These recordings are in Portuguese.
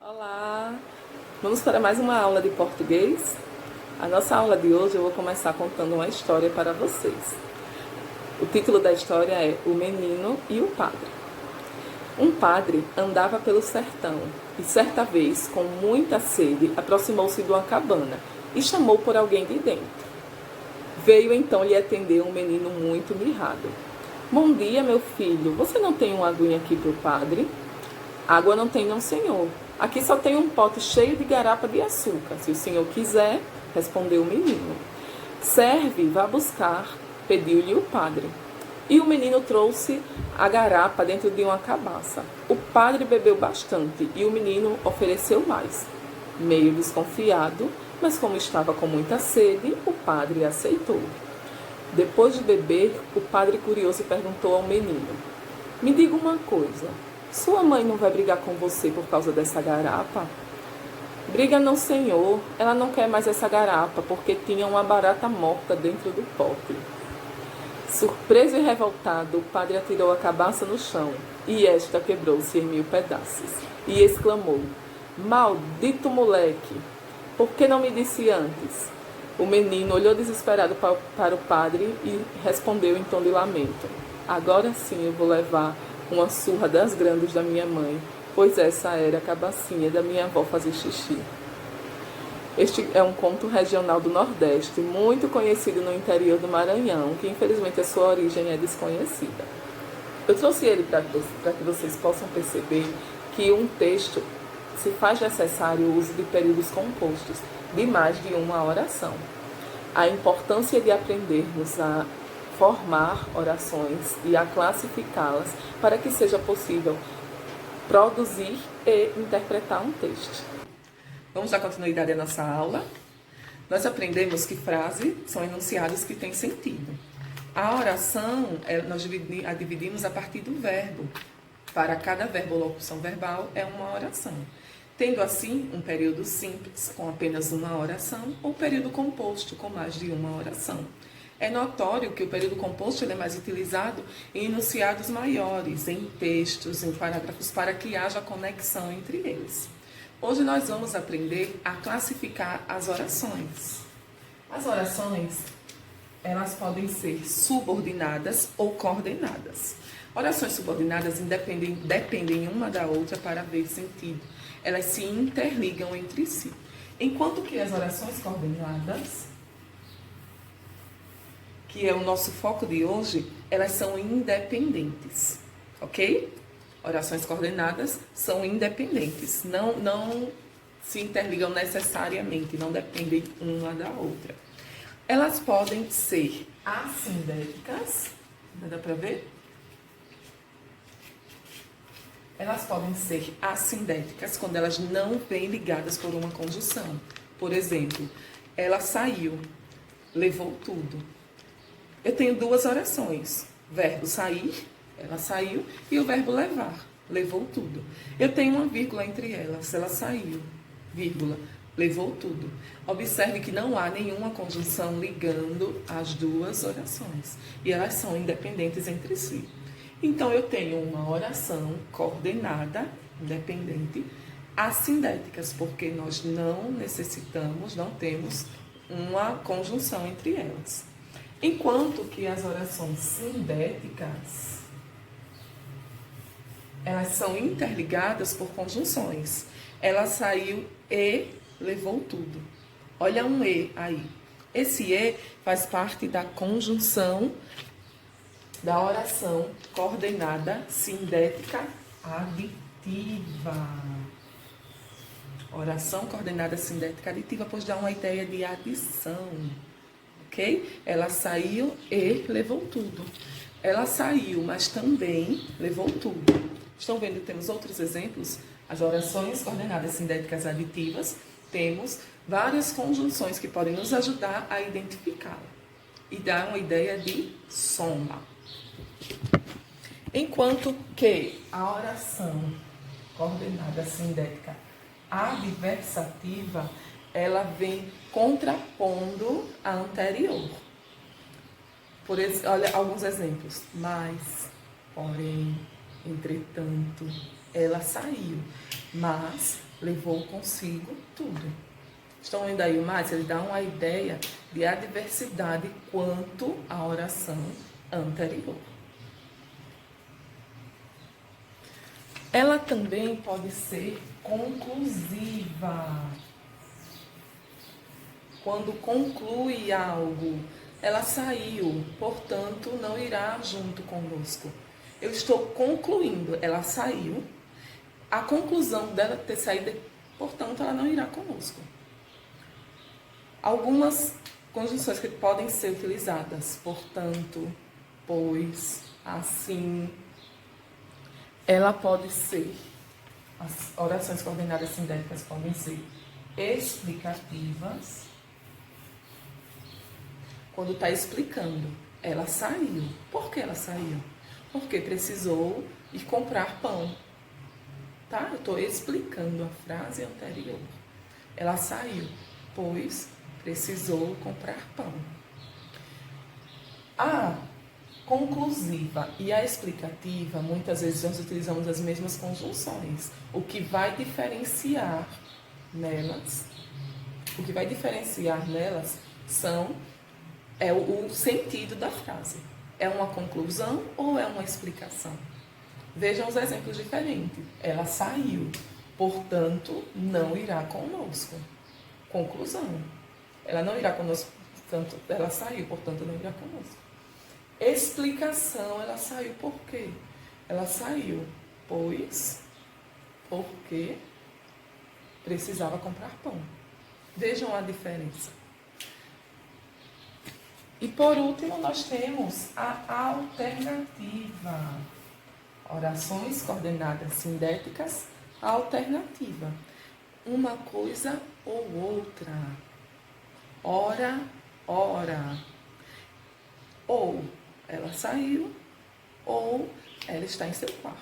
Olá! Vamos para mais uma aula de português? A nossa aula de hoje eu vou começar contando uma história para vocês. O título da história é O Menino e o Padre. Um padre andava pelo sertão e certa vez, com muita sede, aproximou-se de uma cabana e chamou por alguém de dentro. Veio então lhe atender um menino muito mirrado. Bom dia, meu filho. Você não tem uma aguinha aqui para o padre? Água não tem, não, senhor. Aqui só tem um pote cheio de garapa de açúcar. Se o senhor quiser, respondeu o menino. Serve, vá buscar, pediu-lhe o padre. E o menino trouxe a garapa dentro de uma cabaça. O padre bebeu bastante e o menino ofereceu mais. Meio desconfiado, mas como estava com muita sede, o padre aceitou. Depois de beber, o padre curioso perguntou ao menino: Me diga uma coisa. Sua mãe não vai brigar com você por causa dessa garapa? Briga não, senhor. Ela não quer mais essa garapa, porque tinha uma barata morta dentro do pote. Surpreso e revoltado, o padre atirou a cabaça no chão, e esta quebrou-se em 1000 pedaços, e exclamou: Maldito moleque! Por que não me disse antes? O menino olhou desesperado para o padre e respondeu em tom de lamento: Agora sim eu vou levar uma surra das grandes da minha mãe, pois essa era a cabacinha da minha avó fazer xixi. Este é um conto regional do Nordeste, muito conhecido no interior do Maranhão, que infelizmente a sua origem é desconhecida. Eu trouxe ele para que vocês possam perceber que um texto se faz necessário o uso de períodos compostos, de mais de uma oração. A importância de aprendermos a formar orações e a classificá-las para que seja possível produzir e interpretar um texto. Vamos dar continuidade à nossa aula. Nós aprendemos que frases são enunciados que têm sentido. A oração, nós a dividimos a partir do verbo. Para cada verbo ou locução verbal é uma oração. Tendo assim um período simples, com apenas uma oração, ou período composto, com mais de uma oração. É notório que o período composto ele é mais utilizado em enunciados maiores, em textos, em parágrafos, para que haja conexão entre eles. Hoje nós vamos aprender a classificar as orações. As orações, elas podem ser subordinadas ou coordenadas. Orações subordinadas dependem uma da outra para haver sentido. Elas se interligam entre si. Enquanto que as orações coordenadas, que é o nosso foco de hoje, elas são independentes, ok? Orações coordenadas são independentes, não se interligam necessariamente, não dependem uma da outra. Elas podem ser assindéticas, dá para ver? Elas podem ser assindéticas quando elas não vêm ligadas por uma conjunção. Por exemplo, ela saiu, levou tudo. Eu tenho duas orações, verbo sair, ela saiu, e o verbo levar, levou tudo. Eu tenho uma vírgula entre elas, ela saiu, vírgula, levou tudo. Observe que não há nenhuma conjunção ligando as duas orações, e elas são independentes entre si. Então, eu tenho uma oração coordenada, independente, assindéticas, porque nós não necessitamos, não temos uma conjunção entre elas. Enquanto que as orações sindéticas, elas são interligadas por conjunções. Ela saiu e levou tudo. Olha um e aí. Esse e faz parte da conjunção da oração coordenada sindética aditiva. Oração coordenada sindética aditiva, pois dá uma ideia de adição. Ok? Ela saiu e levou tudo. Ela saiu, mas também levou tudo. Estão vendo que temos outros exemplos? As orações coordenadas sindéticas aditivas, temos várias conjunções que podem nos ajudar a identificá-la e dar uma ideia de soma. Enquanto que a oração coordenada sindética adversativa, ela vem contrapondo a anterior. Olha alguns exemplos. Mas, porém, entretanto, ela saiu. Mas, levou consigo tudo. Estão vendo aí mais? Ele dá uma ideia de adversidade quanto à oração anterior. Ela também pode ser conclusiva. Quando conclui algo, ela saiu, portanto, não irá junto conosco. Eu estou concluindo, ela saiu. A conclusão dela ter saído, portanto, ela não irá conosco. Algumas conjunções que podem ser utilizadas, portanto, pois, assim. Ela pode ser, as orações coordenadas sindéticas podem ser explicativas. Quando está explicando, ela saiu. Por que ela saiu? Porque precisou ir comprar pão. Tá? Eu estou explicando a frase anterior. Ela saiu, pois precisou comprar pão. A conclusiva e a explicativa, muitas vezes nós utilizamos as mesmas conjunções. O que vai diferenciar nelas, é o sentido da frase. É uma conclusão ou é uma explicação? Vejam os exemplos diferentes. Ela saiu, portanto, não irá conosco. Conclusão. Ela não irá conosco, portanto, ela saiu, portanto, não irá conosco. Explicação, ela saiu por quê? Ela saiu, porque precisava comprar pão. Vejam a diferença. E por último, nós temos a alternativa. Orações coordenadas sindéticas, alternativa. Uma coisa ou outra. Ora, ora. Ou ela saiu, ou ela está em seu quarto.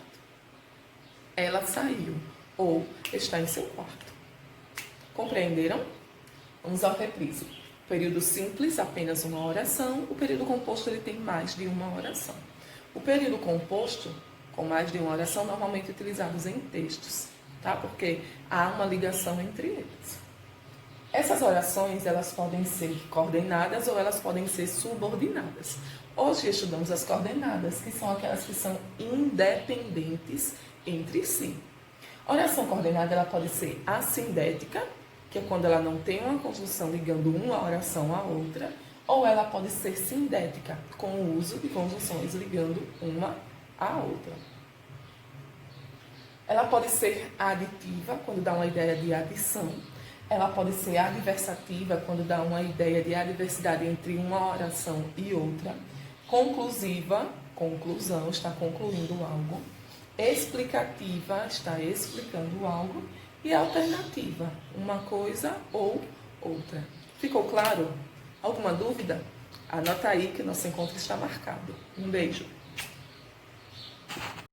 Ela saiu, ou está em seu quarto. Compreenderam? Vamos ao reprise. O período simples, apenas uma oração. O período composto, ele tem mais de uma oração. O período composto, com mais de uma oração, normalmente utilizados em textos, tá? Porque há uma ligação entre eles. Essas orações, elas podem ser coordenadas ou elas podem ser subordinadas. Hoje estudamos as coordenadas, que são aquelas que são independentes entre si. A oração coordenada, ela pode ser assindética, que é quando ela não tem uma conjunção ligando uma oração à outra, ou ela pode ser sindética, com o uso de conjunções ligando uma à outra. Ela pode ser aditiva, quando dá uma ideia de adição. Ela pode ser adversativa, quando dá uma ideia de adversidade entre uma oração e outra. Conclusiva, conclusão, está concluindo algo. Explicativa, está explicando algo. E alternativa, uma coisa ou outra. Ficou claro? Alguma dúvida? Anota aí que nosso encontro está marcado. Um beijo.